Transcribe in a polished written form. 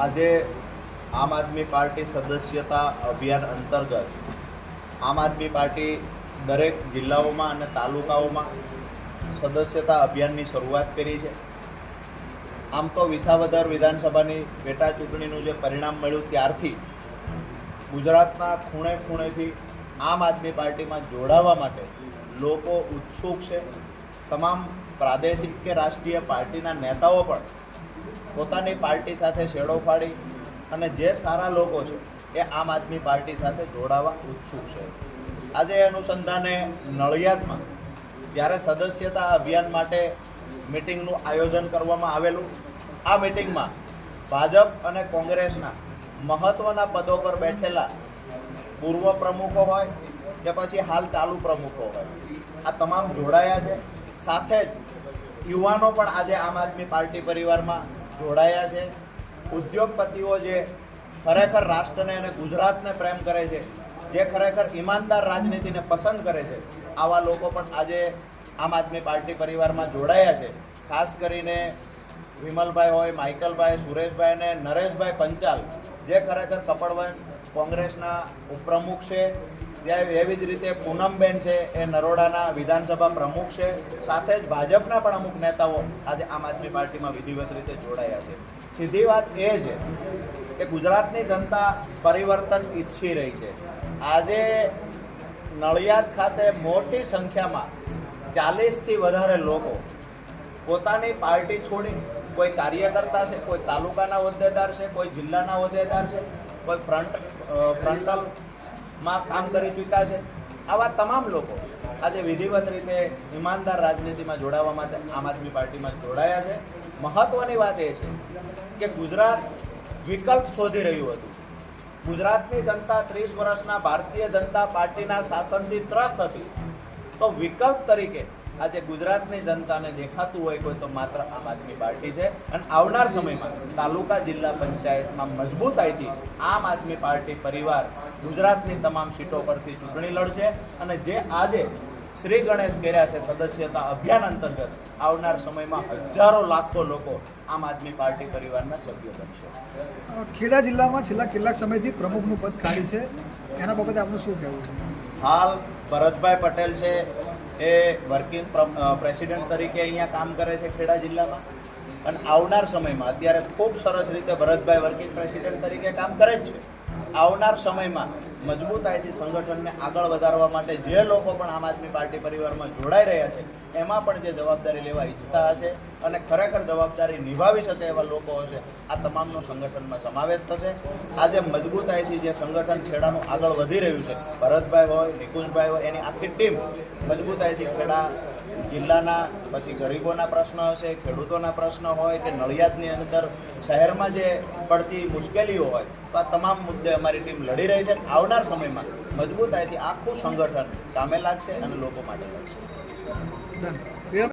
આજે આમ આદમી પાર્ટી સદસ્યતા અભિયાન અંતર્ગત આમ આદમી પાર્ટી દરેક જિલ્લાઓમાં અને તાલુકાઓમાં સદસ્યતા અભિયાનની શરૂઆત કરી છે. આમ તો વિસાવદર વિધાનસભાની પેટા ચૂંટણીનું જે પરિણામ મળ્યું ત્યારથી ગુજરાતના ખૂણે ખૂણેથી આમ આદમી પાર્ટીમાં જોડાવા માટે લોકો ઉત્સુક છે. તમામ પ્રાદેશિક કે રાષ્ટ્રીય પાર્ટીના નેતાઓ પણ પોતાની પાર્ટી સાથે છેડો ફાડી અને જે સારા લોકો છે એ આમ આદમી પાર્ટી સાથે જોડાવા ઉત્સુક છે. આજે એ અનુસંધાને નડિયાદમાં જ્યારે સદસ્યતા અભિયાન માટે મિટિંગનું આયોજન કરવામાં આવેલું, આ મિટિંગમાં ભાજપ અને કોંગ્રેસના મહત્ત્વના પદો પર બેઠેલા પૂર્વ પ્રમુખો હોય કે પછી હાલ ચાલુ પ્રમુખો હોય, આ તમામ જોડાયા છે. સાથે જ યુવાનો પણ આજે આમ આદમી પાર્ટી પરિવારમાં જોડાયા છે. ઉદ્યોગપતિઓ જે ખરેખર રાષ્ટ્રને અને ગુજરાતને પ્રેમ કરે છે, જે ખરેખર ઈમાનદાર રાજનીતિને પસંદ કરે છે, આવા લોકો પણ આજે આમ આદમી પાર્ટી પરિવારમાં જોડાયા છે. ખાસ કરીને વિમલભાઈ હોય, માઇકલભાઈ, સુરેશભાઈ અને નરેશભાઈ પંચાલ જે ખરેખર કપડવંજ કોંગ્રેસના ઉપપ્રમુખ છે, એવી જ રીતે પૂનમબેન છે એ નરોડાના વિધાનસભા પ્રમુખ છે. સાથે જ ભાજપના પણ અમુક નેતાઓ આજે આમ આદમી પાર્ટીમાં વિધિવત રીતે જોડાયા છે. સીધી વાત એ છે કે ગુજરાતની જનતા પરિવર્તન ઈચ્છી રહી છે. આજે નડિયાદ ખાતે મોટી સંખ્યામાં 40થી વધારે લોકો પોતાની પાર્ટી છોડી કોઈ કાર્યકર્તા છે, કોઈ તાલુકાના હોદ્દેદાર છે, કોઈ જિલ્લાના હોદ્દેદાર છે, કોઈ ફ્રન્ટલમાં કામ કરી ચૂક્યા છે. આવા તમામ લોકો આજે વિધિવત રીતે ઈમાનદાર રાજનીતિમાં જોડાવા માટે આમ આદમી પાર્ટીમાં જોડાયા છે. મહત્ત્વની વાત એ છે કે ગુજરાત વિકલ્પ શોધી રહ્યું હતું. ગુજરાતની જનતા 30 વર્ષના ભારતીય જનતા પાર્ટીના શાસનથી ત્રસ્ત હતી. તો વિકલ્પ તરીકે આજે ગુજરાતની જનતાને દેખાતું હોય કોઈ તો માત્ર આમ આદમી પાર્ટી છે. અને આવનાર સમયમાં તાલુકા જિલ્લા પંચાયતમાં મજબૂતાઈથી આમ આદમી પાર્ટી પરિવાર ગુજરાતની તમામ સીટો પરથી ચૂંટણી લડશે. અને જે આજે શ્રી ગણેશ કર્યા છે સદસ્યતા અભિયાન અંતર્ગત, આવનાર સમયમાં હજારો લાખો લોકો આમ આદમી પાર્ટી પરિવારના સભ્યો બનશે. ખેડા જિલ્લામાં છેલ્લા કેટલાક સમયથી પ્રમુખનું પદ ખાલી છે, એના બાબતે આપનું શું કહેવું છે? હાલ ભરતભાઈ પટેલ છે એ વર્કિંગ પ્રેસિડેન્ટ તરીકે અહીંયા કામ કરે છે ખેડા જિલ્લામાં. અને આવનાર સમયમાં અત્યારે ખૂબ સરસ રીતે ભરતભાઈ વર્કિંગ પ્રેસિડેન્ટ તરીકે કામ કરે જ છે. આવનાર સમયમાં મજબૂતાઈથી સંગઠનને આગળ વધારવા માટે જે લોકો પણ આમ આદમી પાર્ટી પરિવારમાં જોડાઈ રહ્યા છે, એમાં પણ જે જવાબદારી લેવા ઈચ્છતા હશે અને ખરેખર જવાબદારી નિભાવી શકે એવા લોકો હશે, આ તમામનો સંગઠનમાં સમાવેશ થશે. આજે મજબૂતાઈથી જે સંગઠન ખેડાનું આગળ વધી રહ્યું છે, ભરતભાઈ હોય, નિકુંજભાઈ હોય, એની આખી ટીમ મજબૂતાઈથી ખેડા જિલ્લાના પછી ગરીબોના પ્રશ્ન હશે, ખેડૂતોના પ્રશ્ન હોય કે નડિયાદની અંદર શહેરમાં જે પડતી મુશ્કેલીઓ હોય, તો આ તમામ મુદ્દે અમારી ટીમ લડી રહી છે. આવનાર સમયમાં મજબૂતાઈથી આખું સંગઠન કામે લાગશે અને લોકો માટે લાગશે. ધન્યવાદ.